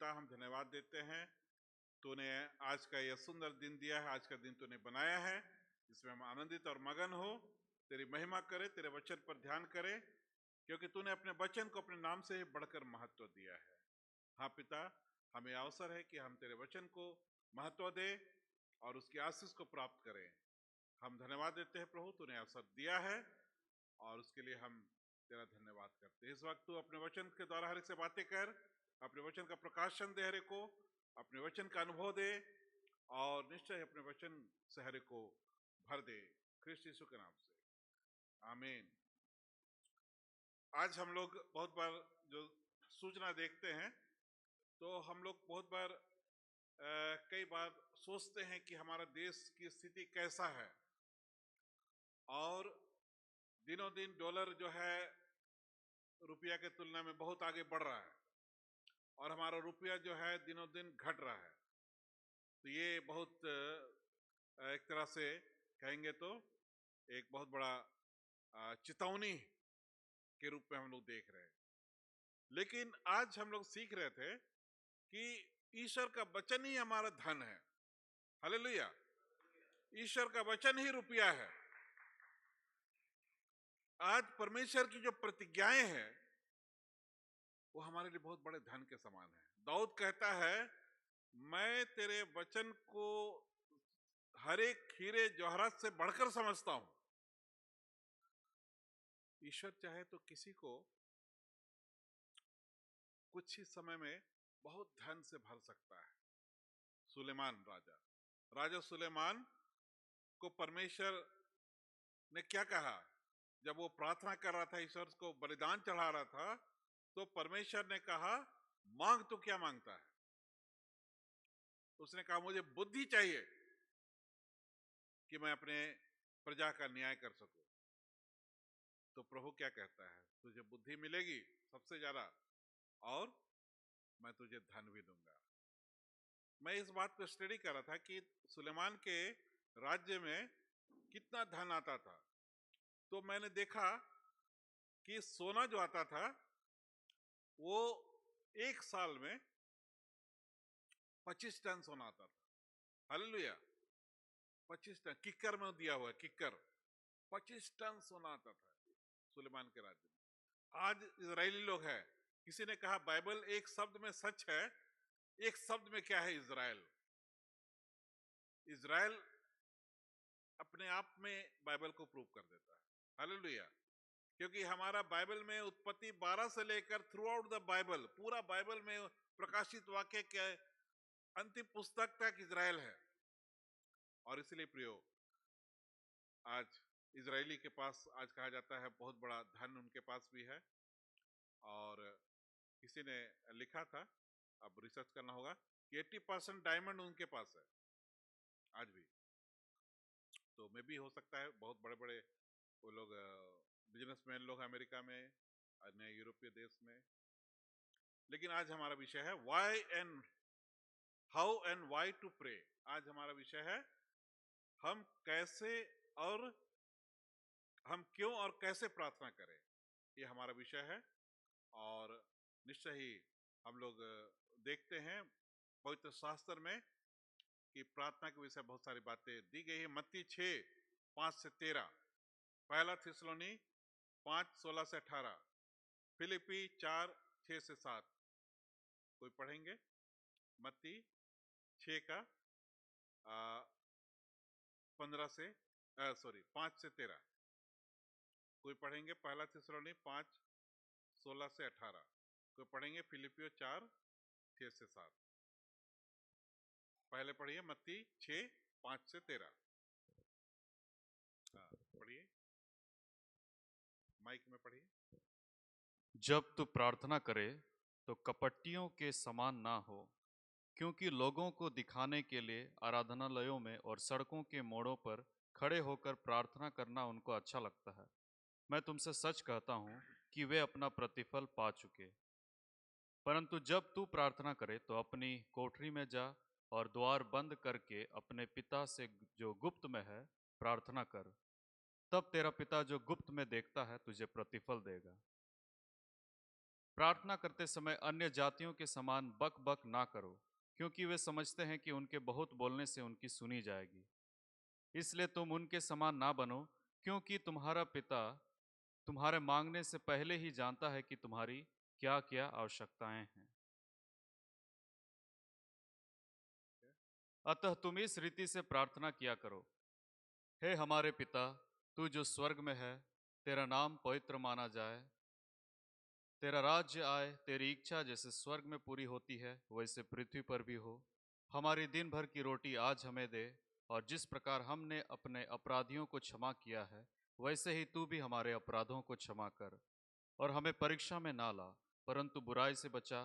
पिता, हम धन्यवाद देते हैं। तूने आज का यह सुंदर दिन दिया है, आज का दिन तूने बनाया है, इसमें हम आनंदित और मगन हो, तेरी महिमा करे, तेरे वचन पर ध्यान करें, क्योंकि तूने अपने वचन को अपने नाम से बढ़कर महत्व दिया है। हाँ पिता, हमें अवसर है कि हम तेरे वचन को महत्व दें और उसकी आशीष को प्राप्त करें। हम धन्यवाद देते हैं प्रभु, तूने अवसर दिया है और उसके लिए हम तेरा धन्यवाद करते हैं। इस वक्त तू अपने वचन के द्वारा हर एक से बातें कर, अपने वचन का प्रकाशन दे, हर एक को अपने वचन का अनुभव दे और निश्चय अपने वचन से हर एक को भर दे, ख्रिस्त यीशु के नाम से, आमीन। आज हम लोग बहुत बार जो सूचना देखते हैं तो हम लोग बहुत बार कई बार सोचते हैं कि हमारा देश की स्थिति कैसा है, और दिनों दिन डॉलर जो है रुपया के तुलना में बहुत आगे बढ़ रहा है और हमारा रुपया जो है दिनों दिन घट रहा है। तो ये बहुत एक तरह से कहेंगे तो एक बहुत बड़ा चेतावनी के रूप में हम लोग देख रहे हैं। लेकिन आज हम लोग सीख रहे थे कि ईश्वर का वचन ही हमारा धन है। हालेलुया। ईश्वर का वचन ही रुपया है। आज परमेश्वर की जो प्रतिज्ञाएं हैं वो हमारे लिए बहुत बड़े धन के समान है। दाऊद कहता है, मैं तेरे वचन को हर एक हीरे जवाहरात से बढ़कर समझता हूं। ईश्वर चाहे तो किसी को कुछ ही समय में बहुत धन से भर सकता है। सुलेमान राजा सुलेमान को परमेश्वर ने क्या कहा? जब वो प्रार्थना कर रहा था, ईश्वर को बलिदान चढ़ा रहा था, तो परमेश्वर ने कहा, मांग तो क्या मांगता है? उसने कहा, मुझे बुद्धि चाहिए कि मैं अपने प्रजा का न्याय कर सकूं। तो प्रभु क्या कहता है? तुझे बुद्धि मिलेगी सबसे ज्यादा, और मैं तुझे धन भी दूंगा। मैं इस बात को स्टडी कर रहा था कि सुलेमान के राज्य में कितना धन आता था। तो मैंने देखा कि सोना जो आता था वो एक साल में 25 टन सोना आता था। हालेलुया। 25 टन किक्कर में दिया हुआ है, किक्कर 25 टन सोना आता था सुलेमान के राज्य में। आज इजरायली लोग हैं, किसी ने कहा बाइबल एक शब्द में सच है, एक शब्द में क्या है? इजराइल। इजराइल अपने आप में बाइबल को प्रूव कर देता है। हालेलुया। क्योंकि हमारा बाइबल में उत्पत्ति 12 से लेकर थ्रू आउट द बाइबल, पूरा बाइबल में प्रकाशित वाक्य के अंतिम पुस्तक तक इजराइल है। और इसलिए प्रियो, आज इजरायली के पास आज कहा जाता है बहुत बड़ा धन उनके पास भी है। और किसी ने लिखा था, अब रिसर्च करना होगा, कि 80% डायमंड उनके पास है आज भी। तो मे भी हो सकता है बहुत बड़े बड़े वो लोग बिजनेसमैन लोग अमेरिका में, अन्य यूरोपीय देश में। लेकिन आज हमारा विषय है why and how and why to pray. आज हमारा विषय है हम कैसे और हम क्यों और कैसे प्रार्थना करें, ये हमारा विषय है। और निश्चय ही हम लोग देखते हैं पवित्र शास्त्र में कि प्रार्थना के विषय बहुत सारी बातें दी गई है। मत्ती 6:5-13, पहला थिस्सलुनी 5:16 से 18, फिलिपी 4:6-7। कोई पढ़ेंगे? मत्ती 6 का 5 से 13। कोई पढ़ेंगे? पहला थिस्सलुनी 5:16 से 18। कोई पढ़ेंगे? फिलिपियो 4:6-7। पहले पढ़िए मत्ती 6:5-13। पढ़िए, माइक में पढ़िए। जब तू प्रार्थना करे तो कपटियों के समान ना हो, क्योंकि लोगों को दिखाने के लिए आराधनालयों में और सड़कों के मोड़ों पर खड़े होकर प्रार्थना करना उनको अच्छा लगता है। मैं तुमसे सच कहता हूँ कि वे अपना प्रतिफल पा चुके। परंतु जब तू प्रार्थना करे तो अपनी कोठरी में जा और द्वार बंद करके अपने पिता से जो गुप्त में है प्रार्थना कर। तब तेरा पिता जो गुप्त में देखता है तुझे प्रतिफल देगा। प्रार्थना करते समय अन्य जातियों के समान बक बक ना करो, क्योंकि वे समझते हैं कि उनके बहुत बोलने से उनकी सुनी जाएगी। इसलिए तुम उनके समान ना बनो, क्योंकि तुम्हारा पिता तुम्हारे मांगने से पहले ही जानता है कि तुम्हारी क्या क्या आवश्यकताएं हैं। अतः तुम इस रीति से प्रार्थना किया करो: हे हमारे पिता, तू जो स्वर्ग में है, तेरा नाम पवित्र माना जाए, तेरा राज्य आए, तेरी इच्छा जैसे स्वर्ग में पूरी होती है वैसे पृथ्वी पर भी हो। हमारी दिन भर की रोटी आज हमें दे, और जिस प्रकार हमने अपने अपराधियों को क्षमा किया है, वैसे ही तू भी हमारे अपराधों को क्षमा कर। और हमें परीक्षा में ना ला, परंतु बुराई से बचा,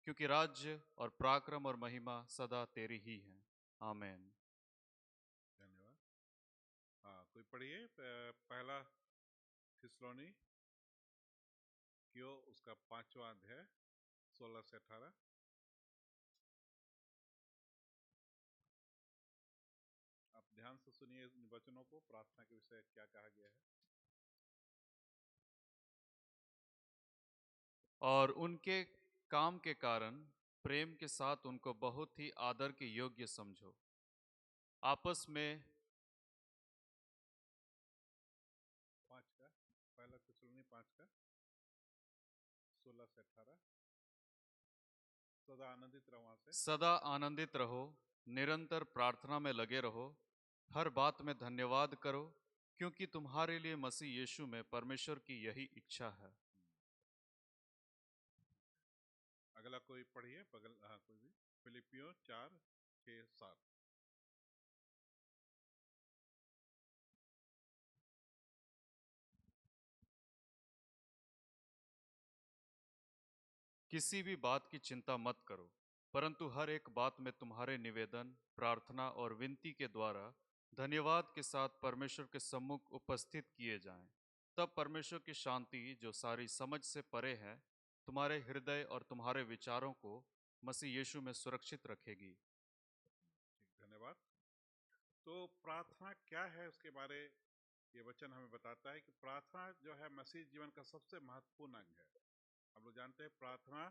क्योंकि राज्य और पराक्रम और महिमा सदा तेरी ही है। आमीन। धन्यवाद। हाँ, कोई पढ़िए पहला थिस्सलुनी क्यों उसका 5वां अध्याय 16 से 18। आप ध्यान से सुनिए इन वचनों को, प्रार्थना के विषय क्या कहा गया है। और उनके काम के कारण प्रेम के साथ उनको बहुत ही आदर के योग्य समझो। आपस में 5 का, पहला थिस्सलुनी 5 का 16 से 18। सदा आनंदित रहो, वहां से। सदा आनंदित रहो, निरंतर प्रार्थना में लगे रहो, हर बात में धन्यवाद करो, क्योंकि तुम्हारे लिए मसीह यीशु में परमेश्वर की यही इच्छा है। अगला कोई पढ़िए, बगल, हाँ कोई भी, फिलिपियो 4, 6, 7। किसी भी बात की चिंता मत करो, परंतु हर एक बात में तुम्हारे निवेदन, प्रार्थना और विनती के द्वारा धन्यवाद के साथ परमेश्वर के सम्मुख उपस्थित किए जाएं। तब परमेश्वर की शांति, जो सारी समझ से परे है, तुम्हारे हृदय और तुम्हारे विचारों को मसीह यीशु में सुरक्षित रखेगी। ठीक, धन्यवाद। तो प्रार्थना क्या है उसके बारे ये वचन हमें बताता है कि प्रार्थना जो है मसीह जीवन का सबसे महत्वपूर्ण अंग है। हम लोग जानते हैं प्रार्थना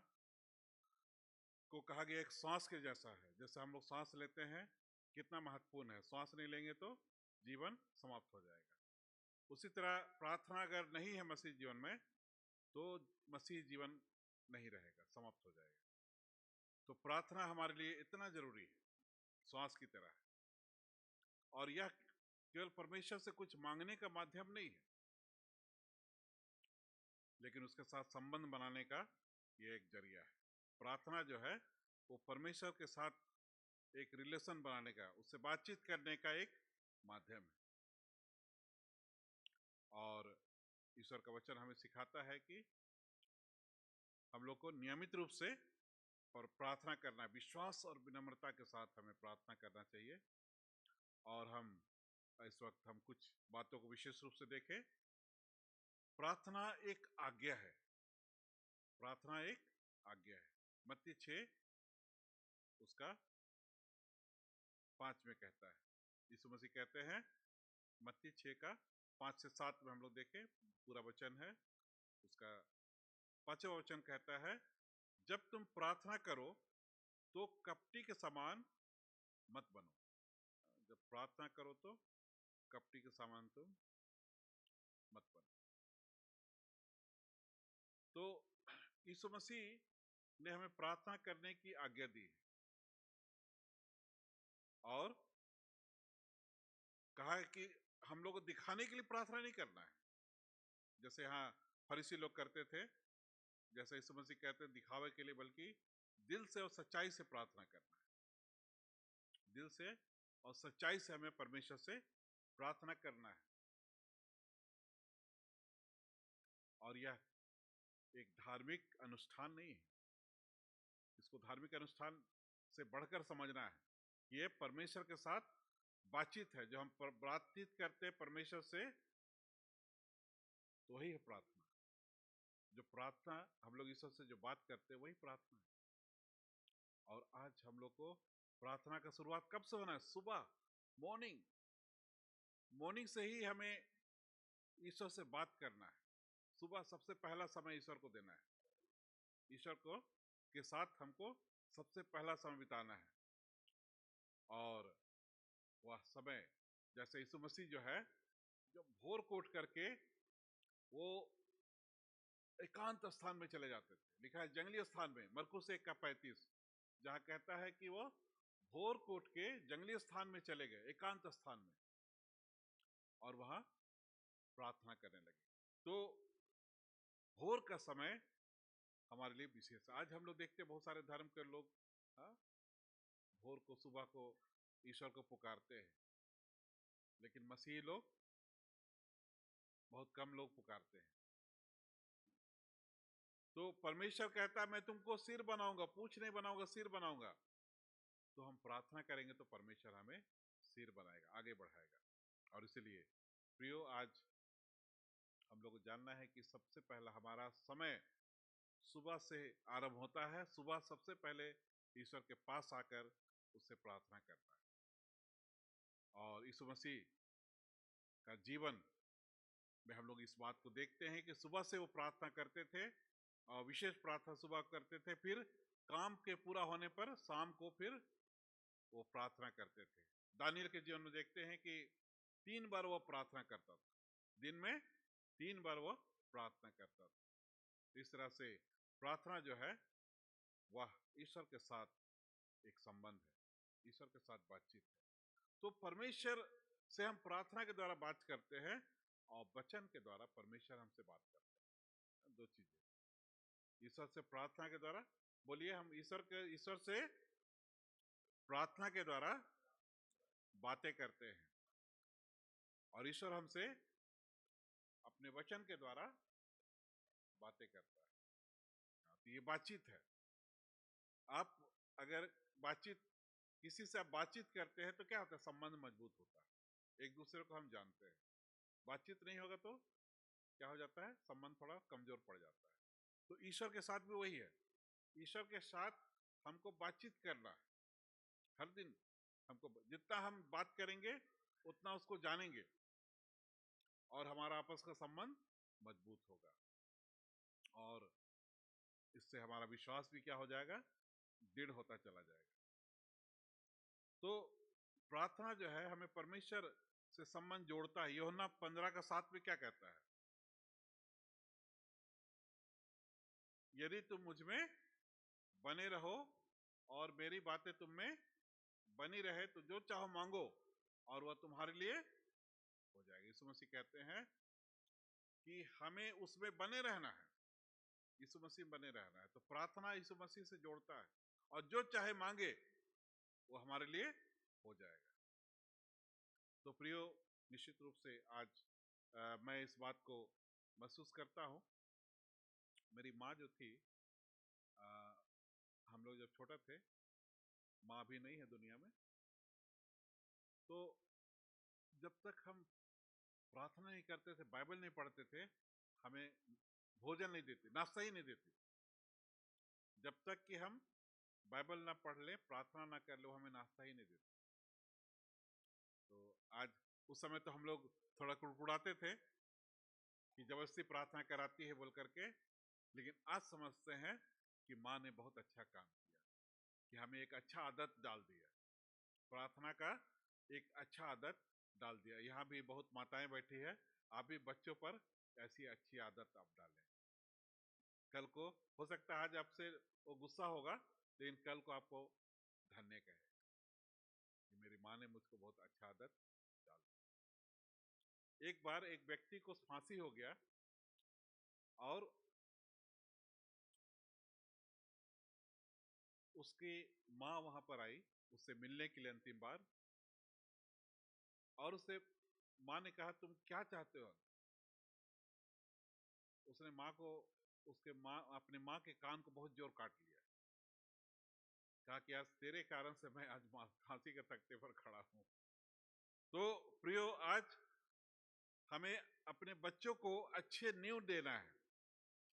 को कहा गया एक सांस के जैसा है। जैसे हम लोग सांस लेते हैं, कितना महत्वपूर्ण है, सांस नहीं लेंगे तो जीवन समाप्त हो जाएगा। उसी तरह प्रार्थना अगर नहीं है मसीह जीवन में, तो मसीह जीवन नहीं रहेगा, समाप्त हो जाएगा। तो प्रार्थना हमारे लिए इतना जरूरी है, श्वास की तरह है। और यह केवल परमेश्वर से कुछ मांगने का माध्यम नहीं है, लेकिन उसके साथ संबंध बनाने का ये एक जरिया है। प्रार्थना जो है वो परमेश्वर के साथ एक रिलेशन बनाने का, उससे बातचीत करने का एक माध्यम है। और ईश्वर का वचन हमें सिखाता है कि हम लोग को नियमित रूप से और प्रार्थना करना, विश्वास और विनम्रता के साथ हमें प्रार्थना करना चाहिए। और हम इस वक्त हम कुछ बातों को विशेष रूप से देखें। प्रार्थना एक आज्ञा है, प्रार्थना एक आज्ञा है। मत्ती 6 उसका 5 में कहता है, यीशु मसीह कहते हैं, मत्ती 6 का 5 से 7 में हम लोग देखें, पूरा वचन है उसका 5वां वचन कहता है, जब तुम प्रार्थना करो तो कपटी के समान मत बनो। जब प्रार्थना करो तो कपटी के समान तुम मत बनो। तो यीशु मसीह ने हमें प्रार्थना करने की आज्ञा दी है और कहा है कि हम लोग को दिखाने के लिए प्रार्थना नहीं करना है, जैसे यहाँ फरीसी लोग करते थे। जैसे यीशु मसीह कहते हैं दिखावे के लिए, बल्कि दिल से और सच्चाई से प्रार्थना करना है। दिल से और सच्चाई से हमें परमेश्वर से प्रार्थना करना है। और यह एक धार्मिक अनुष्ठान नहीं है, इसको धार्मिक अनुष्ठान से बढ़कर समझना है। ये परमेश्वर के साथ बातचीत है, जो हम बातचीत करते हैं परमेश्वर से, तो वही है प्रार्थना। जो प्रार्थना हम लोग ईश्वर से जो बात करते हैं वही प्रार्थना है। और आज हम लोग को प्रार्थना का शुरुआत कब से होना है? सुबह, मॉर्निंग। मॉर्निंग से ही हमें ईश्वर से बात करना है। सुबह सबसे पहला समय ईश्वर को देना है। ईश्वर को के साथ हमको सबसे पहला समय बिताना है। और वह समय जैसे यीशु मसीह जो है, जो भोर को उठ करके वो एकांत स्थान में चले जाते थे। लिखा है जंगली स्थान में, मरकुस 1:35, जहां कहता है कि वो भोर को उठ के जंगली स्थान में चले गए, एकांत स्थान में, और वहां प्रार्थना करने लगे। तो भोर का समय हमारे लिए विशेष। आज हम लोग देखते हैं बहुत सारे धर्म के लोग भोर को, सुबह को ईश्वर को पुकारते हैं, लेकिन मसीही लोग बहुत कम लोग पुकारते हैं। तो परमेश्वर कहता है मैं तुमको सिर बनाऊंगा, पूंछ नहीं बनाऊंगा, सिर बनाऊंगा। तो हम प्रार्थना करेंगे तो परमेश्वर हमें सिर बनाएगा, आगे बढ़ाएगा। और इसलिए प्रियो, आज हम लोग को जानना है कि सबसे पहला हमारा समय सुबह से आरंभ होता है। सुबह सबसे पहले ईश्वर के पास आकर उससे प्रार्थना करना है। और यीशु मसीह का जीवन में हम लोग इस बात को देखते हैं कि सुबह से वो प्रार्थना करते थे, और विशेष प्रार्थना सुबह करते थे, फिर काम के पूरा होने पर शाम को फिर वो प्रार्थना करते थे। दानियल के जीवन में देखते हैं कि 3 बार वो प्रार्थना करता था, दिन में 3 बार वो प्रार्थना करता था। इस तरह से प्रार्थना जो है वह ईश्वर के साथ एक संबंध है, ईश्वर के साथ बातचीत है। तो परमेश्वर से हम प्रार्थना के द्वारा बात करते हैं, और वचन के द्वारा परमेश्वर हमसे बात करते हैं। 2 चीजें, ईश्वर से प्रार्थना के द्वारा, बोलिए, हम ईश्वर से प्रार्थना के द्वारा बातें करते हैं, और ईश्वर हमसे अपने वचन के द्वारा बातें करता है। तो ये बातचीत है। आप अगर किसी से आप बातचीत करते हैं तो क्या होता है, संबंध मजबूत होता है, एक दूसरे को हम जानते हैं। बातचीत नहीं होगा तो क्या हो जाता है, संबंध थोड़ा कमजोर पड़ जाता है। तो ईश्वर के साथ भी वही है। ईश्वर के साथ हमको बातचीत करना है। हर दिन हमको, जितना हम बात करेंगे उतना उसको जानेंगे, और हमारा आपस का संबंध मजबूत होगा, और इससे हमारा विश्वास भी क्या हो जाएगा, दृढ़ होता चला जाएगा। तो प्रार्थना जो है हमें परमेश्वर से संबंध जोड़ता है। यूहन्ना 15:7 में क्या कहता है, यदि तुम मुझ में बने रहो और मेरी बातें तुम में बनी रहे तो जो चाहो मांगो और वह तुम्हारे लिए हो जाएगी। यीशु मसीह कहते हैं कि हमें उसमें बने रहना है, यीशु मसीह बने रहना है। तो प्रार्थना यीशु मसीह से जोड़ता है, और जो चाहे मांगे वो हमारे लिए हो जाएगा। तो प्रियो, निश्चित रूप से आज मैं इस बात को महसूस करता हूँ। मेरी माँ जो थी, हम लोग जब छोटे थे, माँ भी नहीं है दुनिया में, तो जब तक हम प्रार्थना नहीं करते थे, बाइबल नहीं पढ़ते थे, हमें भोजन नहीं देती, नाश्ता ही नहीं देती। जब तक कि हम बाइबल ना पढ़ ले, प्रार्थना ना कर ले, हमें नाश्ता ही नहीं देती। तो आज, उस समय तो हम लोग थोड़ा कुड़कुड़ाते थे कि जबरदस्ती प्रार्थना कराती है बोल करके, लेकिन आज समझते हैं कि माँ ने बहुत अच्छा काम किया, कि हमें एक अच्छा आदत डाल दिया, प्रार्थना का एक अच्छा आदत डाल दिया। यहाँ भी बहुत माताएं बैठी है, आप भी बच्चों पर ऐसी अच्छी आदत आप डालें। कल को हो सकता है आज आपसे वो गुस्सा होगा, लेकिन कल को आपको धन्य कहे कि मेरी माँ ने मुझको बहुत अच्छा आदत डाल दी। एक बार एक व्यक्ति को फांसी हो गया, और उसकी माँ वहां पर आई उससे मिलने के लिए अंतिम बार, और उससे माँ ने कहा तुम क्या चाहते हो। उसने माँ को, अपने माँ के कान को बहुत जोर काट लिया, कहा कि आज तेरे कारण से मैं आज फांसी के तख्ते पर खड़ा हूं। तो प्रियो, आज हमें अपने बच्चों को अच्छे नींव देना है,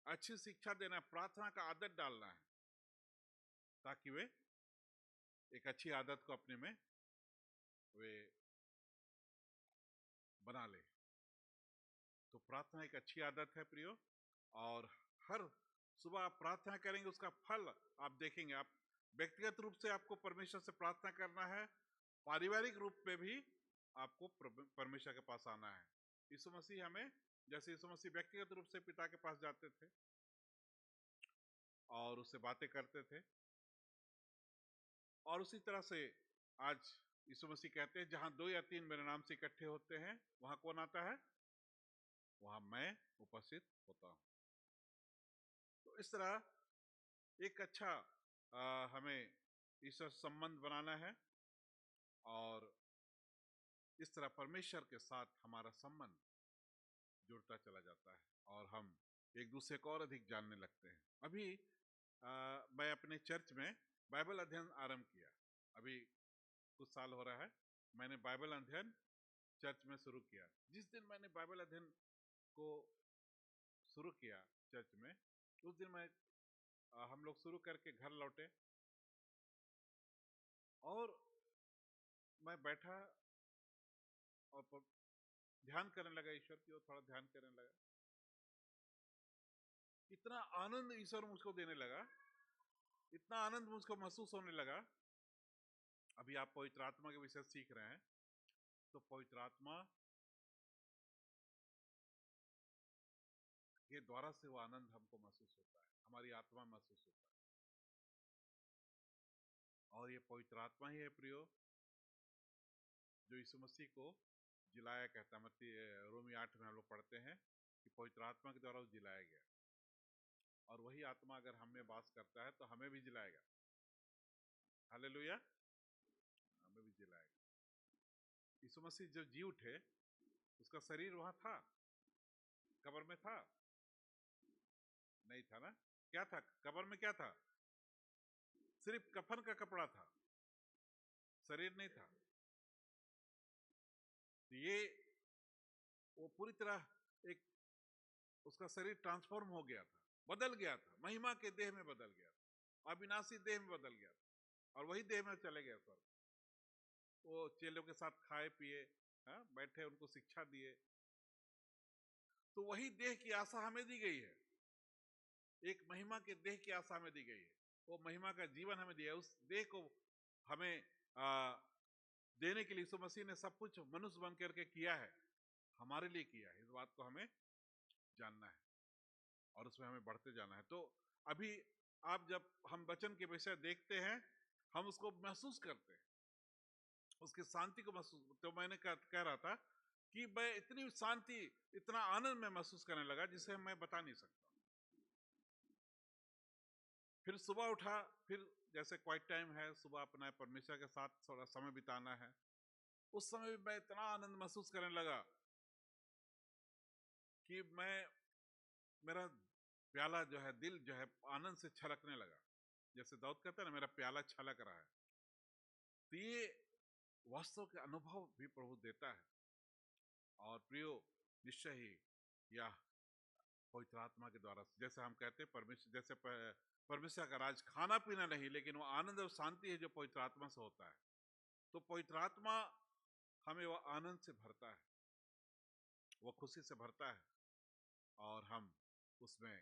अच्छी शिक्षा देना है, प्रार्थना का आदत डालना है, ताकि वे एक अच्छी आदत को अपने में वे बना ले। तो प्रार्थना एक अच्छी आदत है प्रियो, और हर सुबह आप प्रार्थना करेंगे, उसका फल आप देखेंगे। आप व्यक्तिगत रूप से आपको परमेश्वर से प्रार्थना करना है, पारिवारिक रूप में भी आपको परमेश्वर के पास आना है। यीशु मसीह हमें, जैसे यीशु मसीह व्यक्तिगत रूप से पिता के पास जाते थे और उससे बातें करते थे, और उसी तरह से आज यीशु मसीह कहते हैं, जहां 2 या 3 मेरे नाम से इकट्ठे होते हैं, वहां कौन आता है? वहां मैं उपस्थित होता हूं। तो इस तरह एक अच्छा हमें ईश्वर संबंध बनाना है, और इस तरह परमेश्वर के साथ हमारा संबंध जुड़ता चला जाता है और हम एक दूसरे को और अधिक जानने लगते हैं। अभी मैं अपने चर्च में बाइबल अध्ययन आरंभ किया। अभी कुछ साल हो रहा है, मैंने बाइबल अध्ययन चर्च में शुरू किया। जिस दिन मैंने बाइबल अध्ययन को शुरू किया चर्च में, उस दिन मैं हम लोग शुरू करके घर लौटे और मैं बैठा और ध्यान करने लगा, ईश्वर की ओर थोड़ा ध्यान करने लगा। इतना आनंद ईश्वर मुझको देने लगा, इतना आनंद मुझको महसूस होने लगा। अभी आप पवित्र आत्मा के विषय सीख रहे हैं, तो पवित्र आत्मा के द्वारा से वो आनंद हमको महसूस होता है, हमारी आत्मा महसूस होता है। और ये पवित्र आत्मा ही है प्रियो, जो यीशु मसीह को जिलाया कहता है। रोमी 8 में हम लोग पढ़ते हैं कि पवित्र आत्मा के द्वारा वो जिलाया गया, और वही आत्मा अगर हम में वास करता है तो हमें भी जिलाएगा। हालेलुया, हमें भी जिलाएगा। यीशु मसीह जब जी उठे, उसका शरीर वहां था, कब्र में था? नहीं था ना। क्या था कब्र में? क्या था? सिर्फ कफन का कपड़ा था, शरीर नहीं था। तो ये वो पूरी तरह एक उसका शरीर ट्रांसफॉर्म हो गया था, बदल गया था, महिमा के देह में बदल गया था, अविनाशी देह में बदल गया था, और वही देह में चले गए स्वर्ग। वो चेलों के साथ खाए पिए, बैठे, उनको शिक्षा दिए। तो वही देह की आशा हमें दी गई है, एक महिमा के देह की आशा हमें दी गई है। वो महिमा का जीवन हमें दिया है। उस देह को हमें देने के लिए यीशु मसीह ने सब कुछ मनुष्य बन करके किया है, हमारे लिए किया है। इस बात को हमें जानना है और उसमें हमें बढ़ते जाना है। तो अभी आप जब हम वचन के विषय देखते हैं, हम उसको महसूस करते हैं, उसकी शांति को महसूस। तो मैंने कह रहा था कि मैं इतनी शांति, इतना आनंद में महसूस करने लगा जिसे मैं बता नहीं सकता। फिर सुबह उठा, फिर जैसे क्वाइट टाइम है, सुबह अपना परमेश्वर के साथ थोड़ा समय बिताना है। उस समय भी मैं इतना आनंद महसूस करने लगा कि मेरा प्याला जो है, दिल जो है आनंद से छलकने लगा। जैसे दाऊद कहता है ना, मेरा प्याला छलक रहा है। तो ये वास्तव के अनुभव भी प्रभु देता है। और प्रियो, निश्चय ही यह पवित्र आत्मा के द्वारा, जैसे हम कहते हैं परमेश्वर, जैसे परमेश्वर का राज खाना पीना नहीं, लेकिन वो आनंद और शांति है जो पवित्र आत्मा से होता है। तो पवित्र आत्मा हमें वो आनंद से भरता है, वो खुशी से भरता है, और हम उसमें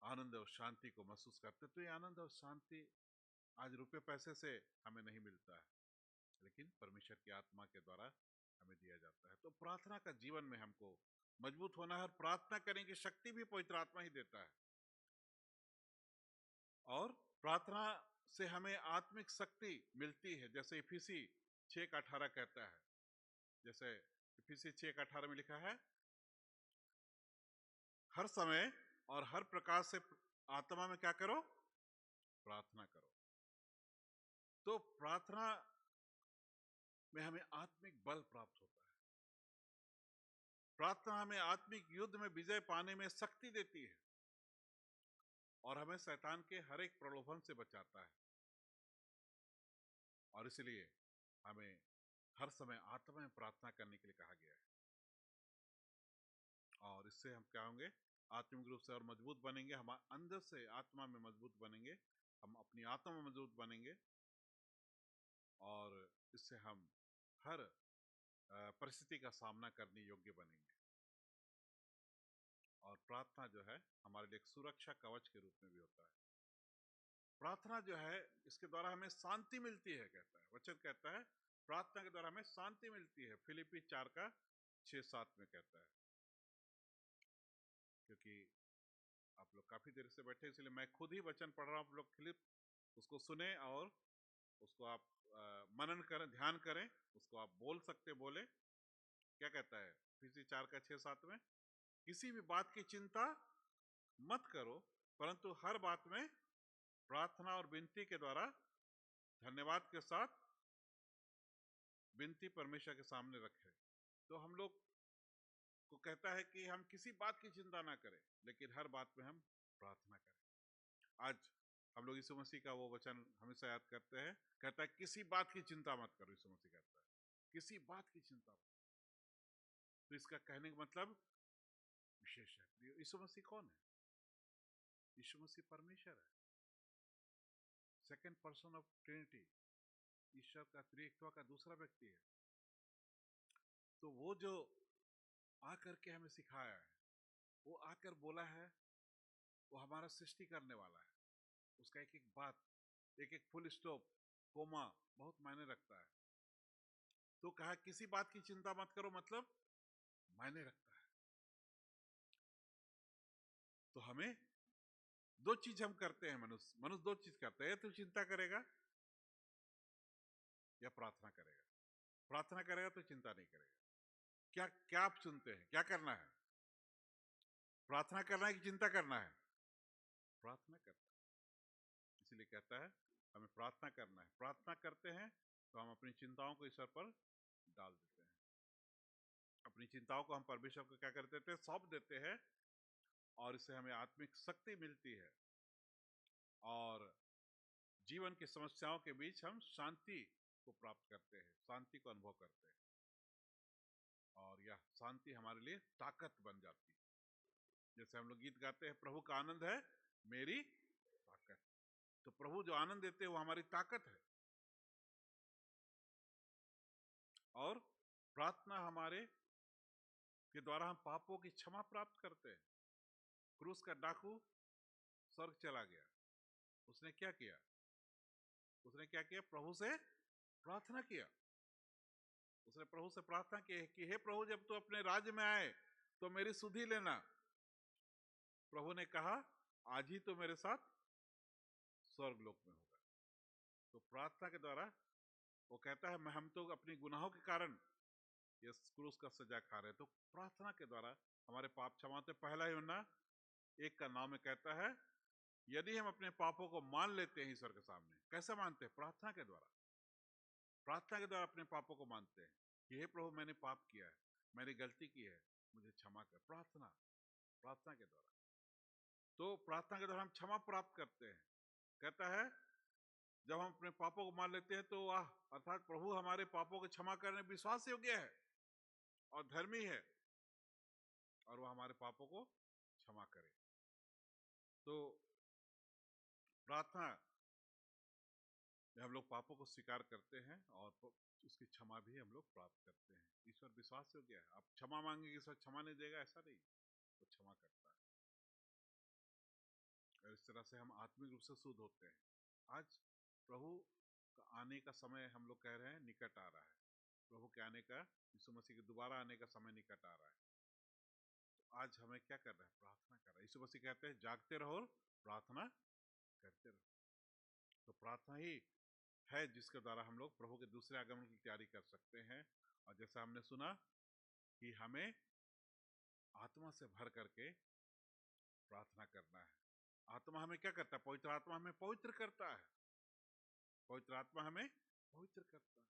आनंद और शांति को महसूस करते। तो ये आनंद और शांति आज रुपये पैसे से हमें नहीं मिलता है, लेकिन परमेश्वर की आत्मा के द्वारा हमें दिया जाता है। तो प्रार्थना का जीवन में हमको मजबूत होना है, और प्रार्थना करने की शक्ति भी पवित्र आत्मा ही देता है। और प्रार्थना से हमें आत्मिक शक्ति मिलती है, जैसे इफिसी 6:18 कहता है। जैसे इफिसी 6:18 में लिखा है, हर समय और हर प्रकार से आत्मा में क्या करो? प्रार्थना करो। तो प्रार्थना में हमें आत्मिक बल प्राप्त होता है। प्रार्थना हमें आत्मिक युद्ध में विजय पाने में शक्ति देती है, और हमें शैतान के हर एक प्रलोभन से बचाता है। और इसलिए हमें हर समय आत्मा में प्रार्थना करने के लिए कहा गया है। और इससे हम क्या होंगे? आत्मिक रूप से और मजबूत बनेंगे। हम अंदर से आत्मा में मजबूत बनेंगे, हम अपनी आत्मा में मजबूत बनेंगे, और इससे हम हर परिस्थिति का सामना करने योग्य बनेंगे। और प्रार्थना जो है हमारे लिए एक सुरक्षा कवच के रूप में भी होता है। प्रार्थना जो है इसके द्वारा हमें शांति मिलती है, कहता है वचन, कहता है प्रार्थना के द्वारा हमें शांति मिलती है। फिलिपी 4:6-7 में कहता है। क्योंकि आप लोग काफी देर से बैठे इसलिए मैं खुद ही वचन पढ़ रहा हूं, आप लोग क्लिप उसको सुने और उसको आप मनन करें, ध्यान करें, उसको आप बोल सकते बोले। क्या कहता है फिलिपी 4:6-7 में? किसी भी बात की चिंता मत करो, परंतु हर बात में प्रार्थना और विनती के द्वारा धन्यवाद के साथ विनती परमेश्वर के सामने रखें। तो हम लोग को कहता है कि हम किसी बात की चिंता ना करें, लेकिन हर बात में हम प्रार्थना करें। आज हम लोग यीशु मसीह का वो वचन हमेशा याद करते हैं, कहता है किसी बात की चिंता मत करो। यीशु मसीह कहता है किसी बात की चिंता मत। तो इसका कहने का मतलब विशेष है। यीशु मसीह कौन है? यीशु मसीह परमेश्वर है, सेकंड पर्सन ऑफ ट्रिनिटी, ईश्वर का त्रिएकत्व का दूसरा व्यक्ति है। तो वो जो आकर के हमें सिखाया है, वो आकर बोला है, वो हमारा सृष्टि करने वाला है। उसका एक एक बात, एक एक फुल स्टॉप, कोमा बहुत मायने रखता है। तो कहा किसी बात की चिंता मत करो, मतलब मायने रखता है। तो हमें दो चीज हम करते हैं, मनुष्य दो चीज करता है, या तो चिंता करेगा या प्रार्थना करेगा। प्रार्थना करेगा तो चिंता नहीं करेगा। क्या क्या आप चुनते हैं? क्या करना है? प्रार्थना करना है कि चिंता करना है? प्रार्थना करना है। इसलिए कहता है हमें प्रार्थना करना है। प्रार्थना करते हैं तो हम अपनी चिंताओं को ईश्वर पर डाल देते हैं। अपनी चिंताओं को हम परमेश्वर को क्या कर देते हैं? सौंप देते हैं, और इससे हमें आत्मिक शक्ति मिलती है और जीवन की समस्याओं के बीच हम शांति को प्राप्त करते हैं, शांति को अनुभव करते हैं, और यह शांति हमारे लिए ताकत बन जाती है। जैसे हम लोग गीत गाते हैं, प्रभु का आनंद है मेरी ताकत। तो प्रभु जो आनंद देते हैं वो हमारी ताकत है। और प्रार्थना हमारे के द्वारा हम पापों की क्षमा प्राप्त करते हैं। क्रूस का डाकू स्वर्ग चला गया, उसने क्या किया? उसने क्या किया? प्रभु से प्रार्थना किया। उसने प्रभु से प्रार्थना की कि हे प्रभु, जब तू अपने राज्य में आए तो मेरी सुधि लेना। प्रभु ने कहा आज ही तो मेरे साथ स्वर्ग लोक में होगा। तो प्रार्थना के द्वारा वो कहता है हम तो अपनी गुनाहों के कारण ये क्रूस का सजा खा रहे हैं, तो प्रार्थना के द्वारा हमारे पाप क्षमा होते। पहला यूहन्ना 1:9 में कहता है यदि हम अपने पापों को मान लेते हैं ईश्वर के सामने। कैसे मानते हैं? प्रार्थना के द्वारा। प्रार्थना के द्वारा अपने पापों को मानते हैं कि हे प्रभु, मैंने पाप किया है, मैंने गलती की है, मुझे क्षमा कर। प्रार्थना के द्वारा। तो प्रार्थना के द्वारा हम क्षमा प्राप्त करते हैं। कहता है जब हम अपने पापों को मान लेते हैं तो अर्थात प्रभु हमारे पापों को क्षमा करने विश्वास योग्य है और धर्मी है, और वह हमारे पापों को क्षमा करे। तो प्रार्थना में हम लोग पापों को स्वीकार करते हैं और उसकी क्षमा भी हम लोग प्राप्त करते हैं। ईश्वर विश्वास योग्य है। आप क्षमा मांगेंगे, ईश्वर क्षमा नहीं देगा ऐसा नहीं, वो क्षमा करता है। और इस तरह से हम आत्मिक रूप से शुद्ध होते हैं। आज प्रभु का आने का समय हम लोग कह रहे हैं निकट आ रहा है। प्रभु के आने का, यीशु मसीह के दोबारा आने का समय निकट आ रहा है। तो आज हमें क्या कर रहा है? प्रार्थना कर रहा है। यीशु मसीह कहते हैं जागते रहो और प्रार्थना करते रहो। तो प्रार्थना ही है जिसके द्वारा हम लोग प्रभु के दूसरे आगमन की तैयारी कर सकते हैं। और जैसा हमने सुना कि हमें आत्मा से भर करके प्रार्थना करना है। आत्मा हमें क्या करता है? पवित्र आत्मा हमें पवित्र करता है। पवित्र आत्मा हमें पवित्र करता है।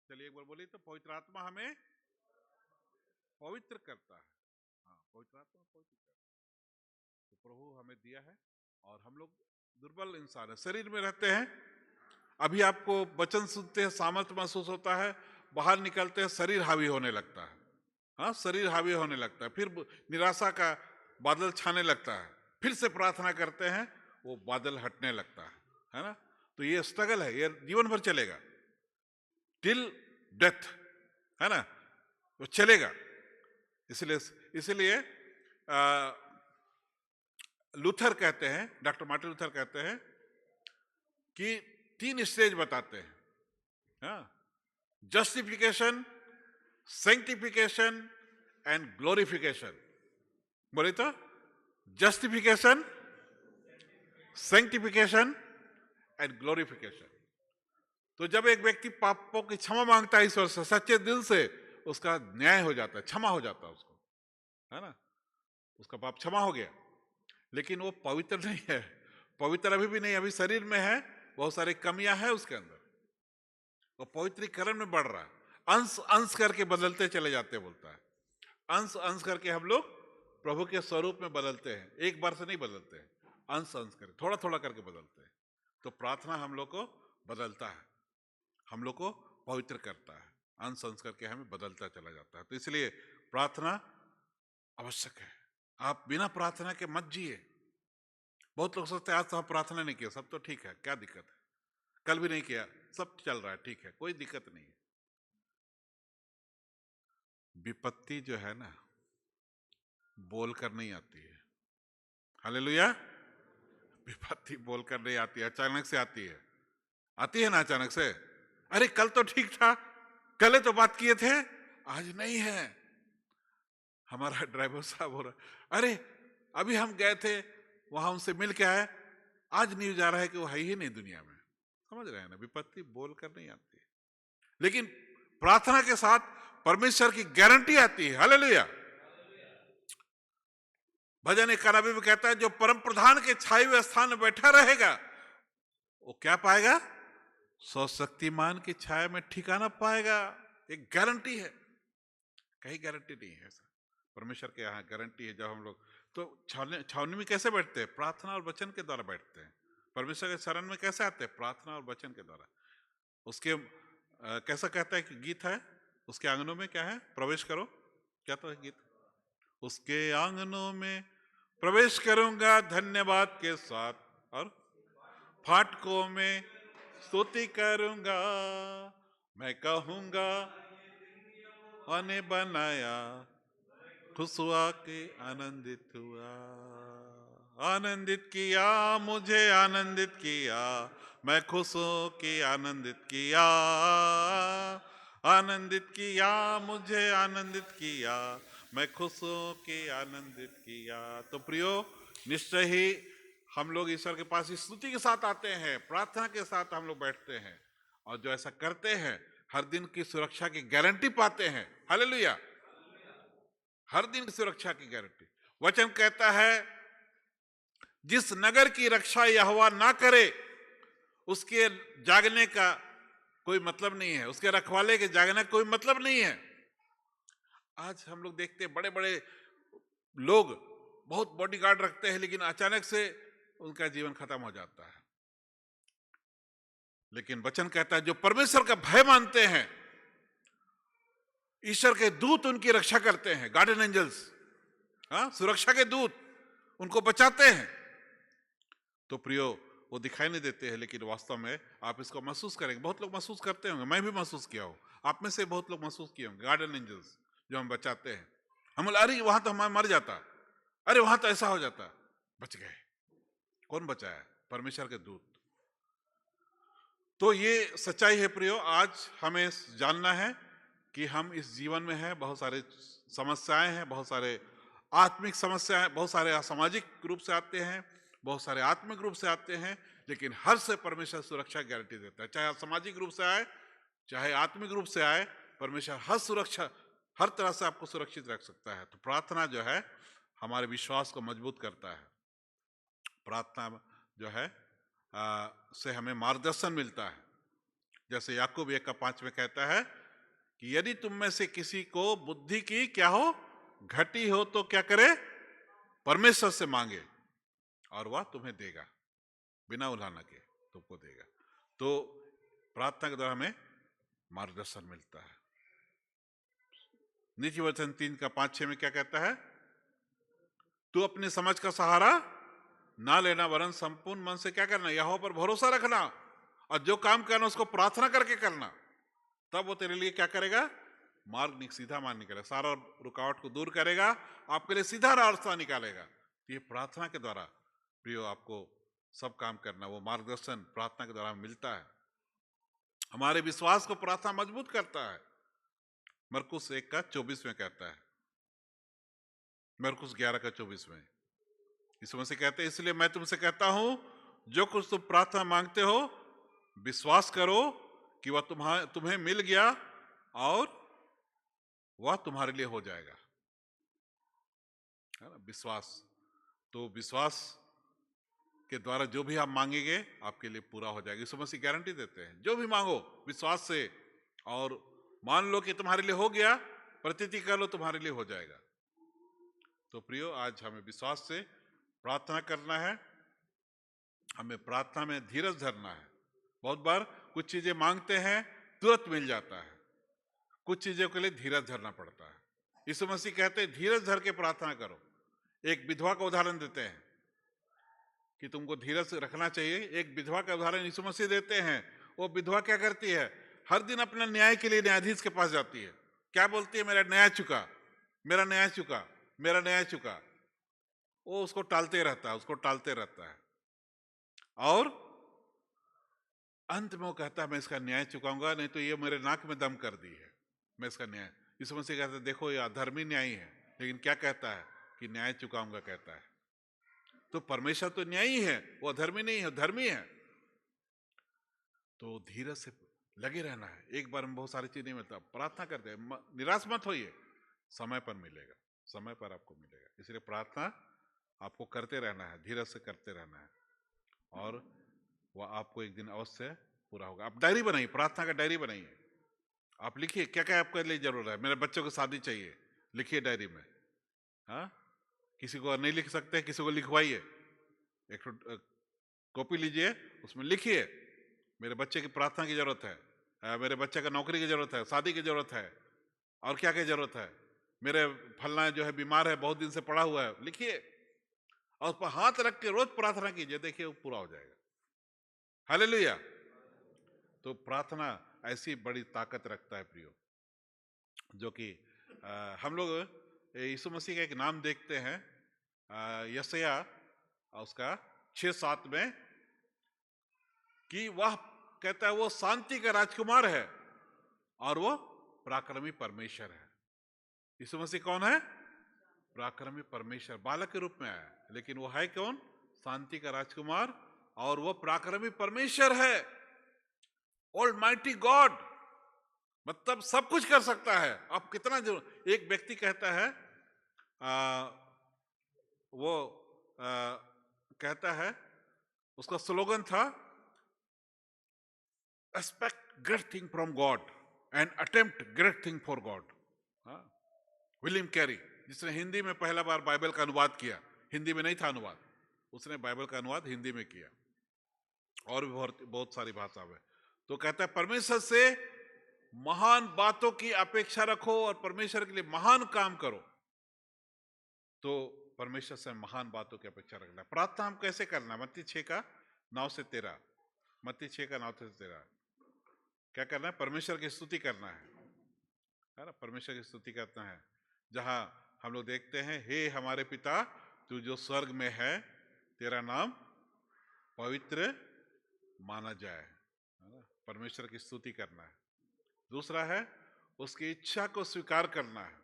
चलिए एक बार बोलिए तो, पवित्र आत्मा हमें पवित्र करता है। हाँ, पवित्र आत्मा पवित्र करता है। तो प्रभु हमें दिया है, और हम लोग दुर्बल इंसान है, शरीर में रहते हैं। अभी आपको वचन सुनते हैं, सामर्थ्य महसूस होता है, बाहर निकलते हैं शरीर हावी होने लगता है। हाँ, शरीर हावी होने लगता है, फिर निराशा का बादल छाने लगता है, फिर से प्रार्थना करते हैं, वो बादल हटने लगता है ना। तो ये स्ट्रगल है, ये जीवन भर चलेगा, टिल डेथ, है ना, वो चलेगा। इसलिए लूथर कहते हैं, डॉक्टर मार्टिन लूथर कहते हैं कि 3 स्टेज बताते हैं, हाँ, जस्टिफिकेशन, सैंक्टिफिकेशन एंड ग्लोरिफिकेशन। बोले तो जस्टिफिकेशन, सैंक्टिफिकेशन एंड ग्लोरिफिकेशन। तो जब एक व्यक्ति पापों की क्षमा मांगता है ईश्वर से सच्चे दिल से, उसका न्याय हो जाता है, क्षमा हो जाता है उसको, है ना, उसका पाप क्षमा हो गया। लेकिन वो पवित्र नहीं है, पवित्र अभी भी नहीं, अभी शरीर में है, बहुत सारी कमियां हैं उसके अंदर, वो पवित्रीकरण में बढ़ रहा है, अंश अंश करके बदलते चले जाते बोलता है, अंश अंश करके हम लोग प्रभु के स्वरूप में बदलते हैं, एक बार से नहीं बदलते हैं, अंश अंश करके थोड़ा थोड़ा करके बदलते हैं। तो प्रार्थना हम लोग को बदलता है, हम लोग को पवित्र करता है, अंश अंश करके हमें बदलता चला जाता है। तो इसलिए प्रार्थना आवश्यक है। आप बिना प्रार्थना के मत जिए। बहुत लोग सोचते हैं आज तो हम प्रार्थना नहीं किया, सब तो ठीक है, क्या दिक्कत है, कल भी नहीं किया, सब चल रहा है, ठीक है, कोई दिक्कत नहीं है। विपत्ति जो है ना, बोलकर नहीं आती है। हालेलुया। विपत्ति बोलकर नहीं आती है, अचानक से आती है ना अचानक से। अरे कल तो ठीक था, कल तो बात किए थे, आज नहीं है। हमारा ड्राइवर साहब हो रहा, अरे अभी हम गए थे वहां उनसे मिल के आए, आज न्यूज आ रहा है कि वो है ही नहीं दुनिया में। समझ रहे हैं ना, विपत्ति बोलकर नहीं आती है, लेकिन प्रार्थना के साथ परमेश्वर की गारंटी आती है। हालेलुया। भजन 91 में कहता है जो परम प्रधान के छाए हुए स्थान में बैठा रहेगा वो क्या पाएगा, सर्वशक्तिमान की छाया में ठिकाना पाएगा। एक गारंटी है, कहीं गारंटी नहीं है ऐसा, परमेश्वर के यहाँ गारंटी है। जब हम लोग तो छावनी में कैसे बैठते हैं, प्रार्थना और वचन के द्वारा बैठते हैं। परमेश्वर के शरण में कैसे आते हैं, प्रार्थना और वचन के द्वारा। उसके कैसा कहता है कि गीत है, उसके आंगनों में क्या है, प्रवेश करो, क्या तो है गीत, उसके आंगनों में प्रवेश करूंगा धन्यवाद के साथ, और फाटकों में स्तुति करूंगा, मैं कहूंगा आने बनाया, खुश हुआ के आनंदित हुआ, आनंदित किया मुझे, आनंदित किया, मैं खुश हूं कि आनंदित किया, आनंदित किया मुझे, आनंदित किया, मैं खुश हूं कि आनंदित किया। तो प्रियो, निश्चय ही हम लोग ईश्वर के पास स्तुति के साथ आते हैं, प्रार्थना के साथ हम लोग बैठते हैं, और जो ऐसा करते हैं हर दिन की सुरक्षा की गारंटी पाते हैं। हालेलुया। हर दिन की सुरक्षा की गारंटी। वचन कहता है जिस नगर की रक्षा यहोवा ना करे उसके जागने का कोई मतलब नहीं है, उसके रखवाले के जागने का कोई मतलब नहीं है। आज हम लोग देखते हैं बड़े बड़े लोग बहुत बॉडीगार्ड रखते हैं, लेकिन अचानक से उनका जीवन खत्म हो जाता है। लेकिन वचन कहता है जो परमेश्वर का भय मानते हैं, ईश्वर के दूत उनकी रक्षा करते हैं, गार्डियन एंजल्स, हाँ, सुरक्षा के दूत उनको बचाते हैं। तो प्रियो, वो दिखाई नहीं देते हैं, लेकिन वास्तव में आप इसको महसूस करेंगे। बहुत लोग महसूस करते होंगे, मैं भी महसूस किया हूं, आप में से बहुत लोग महसूस किए होंगे, गार्डियन एंजल्स जो हम बचाते हैं। हम बोले अरे वहां तो हमारा मर जाता, अरे वहां तो ऐसा हो जाता, बच गए। कौन बचाया? परमेश्वर के दूत। तो ये सच्चाई है प्रियो। आज हमें जानना है कि हम इस जीवन में हैं, बहुत सारे समस्याएं हैं, बहुत सारे आत्मिक समस्याएं, बहुत सारे सामाजिक रूप से आते हैं, बहुत सारे आत्मिक रूप से आते हैं, लेकिन हर से परमेश्वर सुरक्षा गारंटी देता है। चाहे सामाजिक रूप से आए, चाहे आत्मिक रूप से आए, परमेश्वर हर सुरक्षा, हर तरह से आपको सुरक्षित रख सकता है। तो प्रार्थना जो है हमारे विश्वास को मजबूत करता है। प्रार्थना जो है से हमें मार्गदर्शन मिलता है। जैसे याकूब 1:5 में कहता है कि यदि तुम में से किसी को बुद्धि की क्या हो, घटी हो, तो क्या करे, परमेश्वर से मांगे और वह तुम्हें देगा, बिना उलाहना के तुमको देगा। तो प्रार्थना के द्वारा हमें मार्गदर्शन मिलता है। नीति वचन 3:5-6 में क्या कहता है, तू अपनी समझ का सहारा ना लेना, वरन संपूर्ण मन से क्या करना, यहोवा पर भरोसा रखना, और जो काम करना उसको प्रार्थना करके करना, तब वो तेरे लिए क्या करेगा, मार्ग सीधा मार्ग निकालेगा, सारा रुकावट को दूर करेगा, आपके लिए सीधा रास्ता निकालेगा। ये प्रार्थना के द्वारा प्रियो आपको सब काम करना, वो मार्गदर्शन प्रार्थना के द्वारा मिलता है। हमारे विश्वास को प्रार्थना मजबूत करता है। मरकुस 1:24 में कहता है, मरकुस 11:24 में यीशु मसीह कहते हैं, इसलिए मैं तुमसे कहता हूं, जो कुछ तुम प्रार्थना मांगते हो विश्वास करो कि वह तुम्हें मिल गया और वह तुम्हारे लिए हो जाएगा। है ना? विश्वास, तो विश्वास के द्वारा जो भी आप मांगेंगे आपके लिए पूरा हो जाएगा। यीशु मसीह गारंटी देते हैं, जो भी मांगो विश्वास से और मान लो कि तुम्हारे लिए हो गया, प्रतीति कर लो तुम्हारे लिए हो जाएगा। तो प्रियो, आज हमें विश्वास से प्रार्थना करना है, हमें प्रार्थना में धीरज धरना है। बहुत बार कुछ चीजें मांगते हैं तुरंत मिल जाता है, कुछ चीजों के लिए धीरज धरना पड़ता है। यीशु मसीह कहते हैं धीरज धर के प्रार्थना करो। एक विधवा का उदाहरण देते हैं कि तुमको धीरज रखना चाहिए। एक विधवा का उदाहरण यीशु मसीह देते हैं। वो विधवा क्या करती है? हर दिन अपने न्याय के लिए न्यायाधीश के पास जाती है। क्या बोलती है? मेरा न्याय चुका, मेरा न्याय चुका, मेरा न्याय चुका। वो उसको टालते रहता है, उसको टालते रहता है, और अंत में वो कहता है मैं इसका न्याय चुकाऊंगा, नहीं तो ये मेरे नाक में दम कर दी है, मैं इसका न्याय। यीशु मसीह कहता है देखो ये अधर्मी न्यायी है, लेकिन क्या कहता है कि न्याय चुकाऊंगा कहता है। तो परमेश्वर तो न्यायी है, वो अधर्मी नहीं है, धर्मी है। तो धीरज से लगे रहना है। एक बार में बहुत सारी चीज नहीं मिलता, प्रार्थना करते हैं, निराश मत होइए, समय पर मिलेगा, समय पर आपको मिलेगा। इसलिए प्रार्थना आपको करते रहना है, धीरज से करते रहना है, और वह आपको एक दिन अवश्य पूरा होगा। आप डायरी बनाइए, प्रार्थना का डायरी बनाइए, आप लिखिए क्या क्या आपके लिए जरूरत है। मेरे बच्चों को शादी चाहिए, लिखिए डायरी में। हाँ, किसी को नहीं लिख सकते, किसी को लिखवाइए, एक कॉपी लीजिए, उसमें लिखिए मेरे बच्चे की प्रार्थना की जरूरत है, मेरे बच्चे का नौकरी की जरूरत है, शादी की जरूरत है, और क्या क्या जरूरत है, मेरे फलना जो है बीमार है, बहुत दिन से पड़ा हुआ है, लिखिए और उस पर हाथ रख के रोज प्रार्थना कीजिए, देखिए वो पूरा हो जाएगा। हालेलुया। तो प्रार्थना ऐसी बड़ी ताकत रखता है प्रियो, जो कि हम लोग यीशु मसीह का एक नाम देखते हैं, यशायाह उसका 6:7 में, कि वह कहता है वो शांति का राजकुमार है और वो पराक्रमी परमेश्वर है। यीशु मसीह कौन है? पराक्रमी परमेश्वर, बालक के रूप में आया, लेकिन वो है कौन? शांति का राजकुमार, और वो पराक्रमी परमेश्वर है, ऑलमाइटी गॉड, मतलब सब कुछ कर सकता है। आप कितना एक व्यक्ति कहता है, वो कहता है, उसका स्लोगन था expect great thing from God and attempt great thing for God. William Carey, जिसने हिंदी में पहला बार बाइबल का अनुवाद किया, हिंदी में नहीं था अनुवाद, उसने बाइबल का अनुवाद हिंदी में किया, और भी बहुत सारी भाषा में। तो कहता है परमेश्वर से महान बातों की अपेक्षा रखो और परमेश्वर के लिए महान काम करो। तो परमेश्वर से महान बातों की अपेक्षा रखना। प्रार्थना हम कैसे करना? मत्ती 6:9-13, मत्ती 6:9-13 क्या करना है? परमेश्वर की स्तुति करना है ना? परमेश्वर की स्तुति करना है, जहां हम लोग देखते हैं, हे हमारे पिता तू जो स्वर्ग में है, तेरा नाम पवित्र माना जाए, है ना? परमेश्वर की स्तुति करना है। दूसरा है उसकी इच्छा को स्वीकार करना है,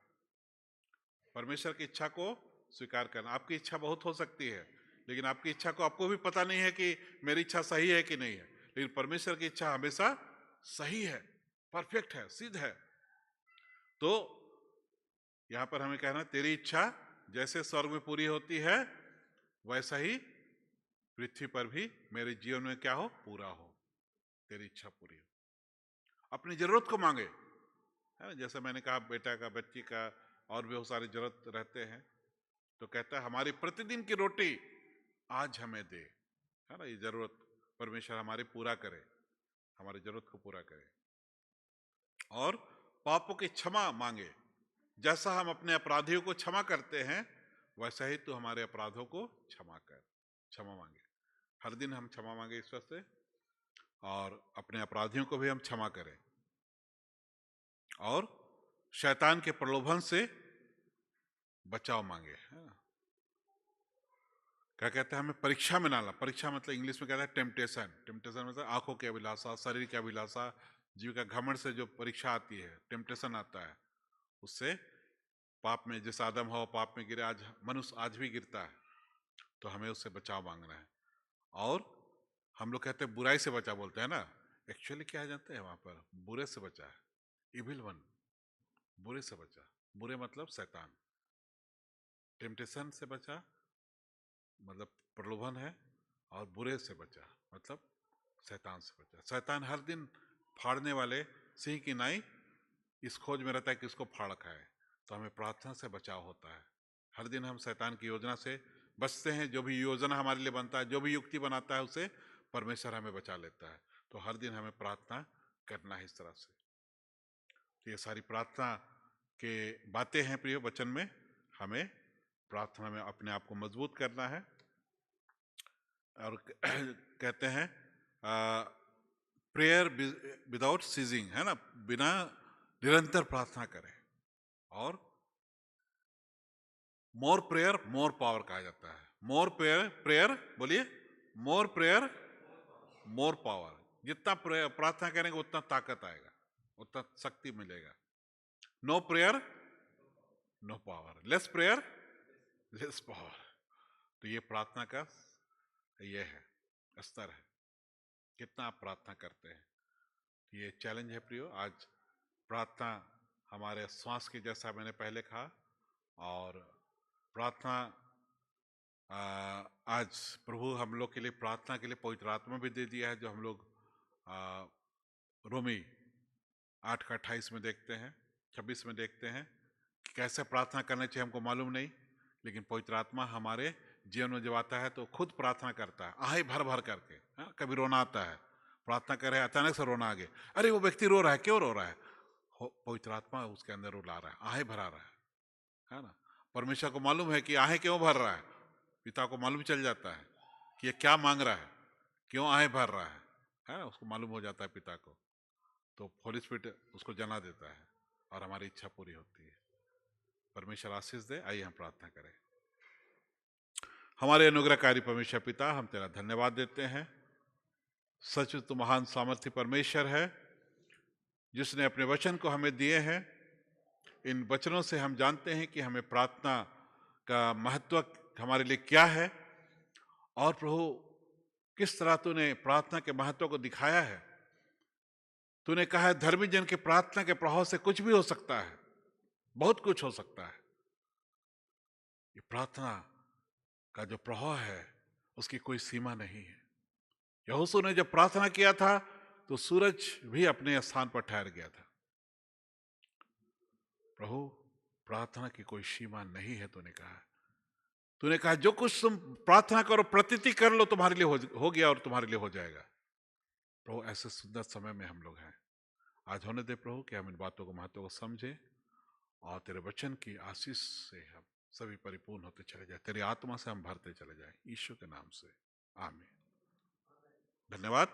परमेश्वर की इच्छा को स्वीकार करना। आपकी इच्छा बहुत हो सकती है, लेकिन आपकी इच्छा को आपको भी पता नहीं है कि मेरी इच्छा सही है कि नहीं है, लेकिन परमेश्वर की इच्छा हमेशा सही है, परफेक्ट है, सिद्ध है। तो यहां पर हमें कहना, तेरी इच्छा जैसे स्वर्ग में पूरी होती है, वैसा ही पृथ्वी पर भी मेरे जीवन में क्या हो? पूरा हो, तेरी इच्छा पूरी हो। अपनी जरूरत को मांगे, है ना? जैसे मैंने कहा, बेटा का, बच्ची का, और भी बहुत सारी जरूरत रहते हैं, तो कहता है हमारी प्रतिदिन की रोटी आज हमें दे, है ना? ये जरूरत परमेश्वर हमारी पूरा करे, हमारी जरूरत को पूरा करे। और पापों की क्षमा मांगे, जैसा हम अपने अपराधियों को क्षमा करते हैं, वैसा ही तू हमारे अपराधों को क्षमा कर। क्षमा मांगे, हर दिन हम क्षमा मांगे ईश्वर से, और अपने अपराधियों को भी हम क्षमा करें, और शैतान के प्रलोभन से बचाव मांगे, है ना? क्या कहते हैं, हमें परीक्षा में ना ला। परीक्षा मतलब इंग्लिश में कहता है टेम्पटेशन। टेम्पटेशन मतलब आंखों की अभिलाषा, शरीर की अभिलाषा, जीव का घमंड से जो परीक्षा आती है, टेम्पटेशन आता है, उससे पाप में, जैसे आदम हवा पाप में गिरे, आज मनुष्य आज भी गिरता है, तो हमें उससे बचाव मांगना है। और हम लोग कहते हैं बुराई से बचा, बोलते हैं ना, एक्चुअली क्या जानते हैं वहां पर, बुरे से बचा है, इविल वन, बुरे से बचा। बुरे मतलब शैतान, टेम्पटेशन से बचा मतलब प्रलोभन है, और बुरे से बचा मतलब शैतान से बचा। शैतान हर दिन फाड़ने वाले सिंह की नाई इस खोज में रहता है कि उसको फाड़ खाए, तो हमें प्रार्थना से बचाव होता है। हर दिन हम शैतान की योजना से बचते हैं। जो भी योजना हमारे लिए बनता है, जो भी युक्ति बनाता है, उसे परमेश्वर हमें बचा लेता है। तो हर दिन हमें प्रार्थना करना है इस तरह से। तो ये सारी प्रार्थना के बातें हैं प्रिय वचन में। हमें प्रार्थना में अपने आप को मजबूत करना है। और कहते हैं प्रेयर विदाउट सीजिंग, है ना, बिना निरंतर प्रार्थना करें। और मोर प्रेयर मोर पावर कहा जाता है। मोर प्रेयर, प्रेयर बोलिए, मोर प्रेयर मोर पावर। जितना प्रार्थना करेंगे उतना ताकत आएगा, उतना शक्ति मिलेगा। No prayer no power, less prayer less power. तो ये प्रार्थना का ये है, स्तर है, कितना आप प्रार्थना करते हैं। ये चैलेंज है प्रियो। आज प्रार्थना हमारे श्वास के जैसा मैंने पहले कहा, और प्रार्थना आज प्रभु हम लोग के लिए प्रार्थना के लिए पवित्र आत्मा भी दे दिया है, जो हम लोग रोमी 8:28 में देखते हैं, 26 में देखते हैं कि कैसे प्रार्थना करना चाहिए हमको मालूम नहीं, लेकिन पवित्र आत्मा हमारे जीवन में जब आता है तो खुद प्रार्थना करता है, आहे भर भर करके। हाँ, कभी रोना आता है, प्रार्थना कर रहे हैं, अचानक से रोना आ गया, अरे वो व्यक्ति रो रहा है, क्यों रो रहा है? पवित्र आत्मा उसके अंदर रुला रहा है, आहे भरा रहा है ना। परमेश्वर को मालूम है कि आहे क्यों भर रहा है, पिता को मालूम चल जाता है कि ये क्या मांग रहा है, क्यों आहे भर रहा है ना, उसको मालूम हो जाता है पिता को। तो होली स्पिरिट उसको जना देता है और हमारी इच्छा पूरी होती है। परमेश्वर आशीष दे। आइए हम प्रार्थना करें। हमारे अनुग्रहकारी परमेश्वर पिता, हम तेरा धन्यवाद देते हैं। सच तो महान सामर्थ्य परमेश्वर है, जिसने अपने वचन को हमें दिए हैं। इन वचनों से हम जानते हैं कि हमें प्रार्थना का महत्व हमारे लिए क्या है, और प्रभु किस तरह तूने प्रार्थना के महत्व को दिखाया है। तूने कहा है धर्मी जन के प्रार्थना के प्रभाव से कुछ भी हो सकता है, बहुत कुछ हो सकता है। ये प्रार्थना का जो प्रभाव है उसकी कोई सीमा नहीं है। यहोशू ने जब प्रार्थना किया था तो सूरज भी अपने स्थान पर ठहर गया था। प्रभु, प्रार्थना की कोई सीमा नहीं है। तूने कहा जो कुछ तुम प्रार्थना करो, प्रतीति कर लो, तुम्हारे लिए हो गया और तुम्हारे लिए हो जाएगा। प्रभु, ऐसे सुंदर समय में हम लोग हैं। आज होने दे प्रभु कि हम इन बातों को, महत्व को समझे, और तेरे वचन की आशीष से हम सभी परिपूर्ण होते चले जाए, तेरी आत्मा से हम भरते चले जाए, यीशु के नाम से आमीन। धन्यवाद।